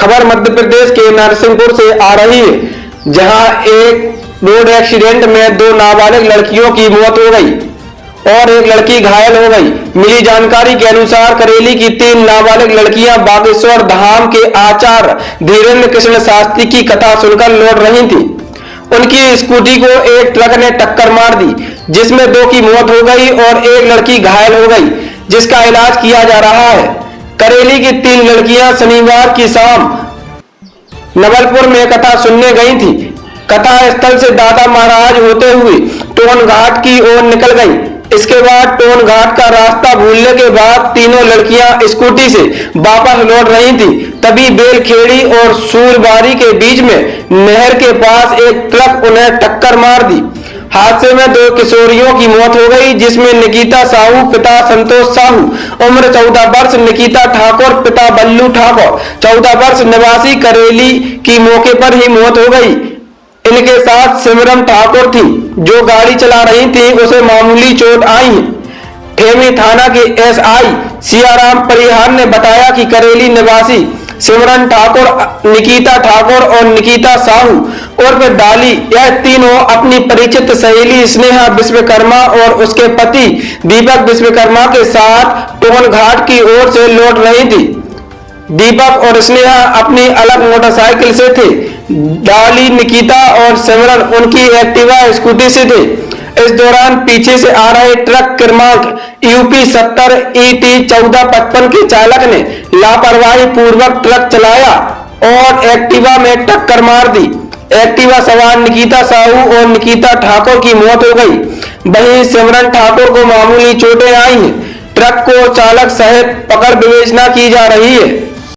खबर मध्य प्रदेश के नरसिंहपुर से आ रही है, जहां एक रोड एक्सीडेंट में 2 नाबालिग लड़कियों की मौत हो गई और एक लड़की घायल हो गई। मिली जानकारी के अनुसार करेली की 3 नाबालिग लड़कियां बागेश्वर धाम के आचार्य धीरेन्द्र कृष्ण शास्त्री की कथा सुनकर लौट रही थी। उनकी स्कूटी को एक ट्रक ने टक्कर मार दी, जिसमें 2 की मौत हो गई और एक लड़की घायल हो गई, जिसका इलाज किया जा रहा है। करेली की 3 लड़कियां शनिवार की शाम नवलपुर में कथा सुनने गई थी। कथा स्थल से दादा महाराज होते हुए टोन घाट की ओर निकल गई। इसके बाद टोन घाट का रास्ता भूलने के बाद तीनों लड़कियां स्कूटी से वापस लौट रही थी। तभी बेलखेड़ी और सूरबारी के बीच में नहर के पास एक ट्रक उन्हें टक्कर मार दी। हादसे में 2 किशोरियों की मौत हो गई, जिसमें निकिता साहू पिता संतोष साहू उम्र 14 वर्ष, निकिता ठाकुर पिता बल्लू ठाकुर 14 वर्ष निवासी करेली की मौके पर ही मौत हो गई। इनके साथ सिमरन ठाकुर थी, जो गाड़ी चला रही थी। उसे मामूली चोट आई है। ठेमी थाना के एसआई सियाराम परिहार ने बताया कि करेली निवासी सिमरन ठाकुर, निकिता ठाकुर और निकिता साहू उर्फ डाली, यह तीनों अपनी परिचित सहेली स्नेहा विश्वकर्मा और उसके पति दीपक विश्वकर्मा के साथ टोन घाट की ओर से लौट रही थी। दीपक और स्नेहा अपनी अलग मोटरसाइकिल से थे। डाली, निकिता और सिमरन उनकी एक्टिवा स्कूटी से थे। इस दौरान पीछे से आ रहे ट्रक क्रमांक यूपी 70 ET 1455 के चालक ने लापरवाही पूर्वक ट्रक चलाया और एक्टिवा में टक्कर मार दी। एक्टिवा सवार निकिता साहू और निकिता ठाकुर की मौत हो गई। वहीं सिमरन ठाकुर को मामूली चोटें आई हैं। ट्रक को चालक सहित पकड़ विवेचना की जा रही है।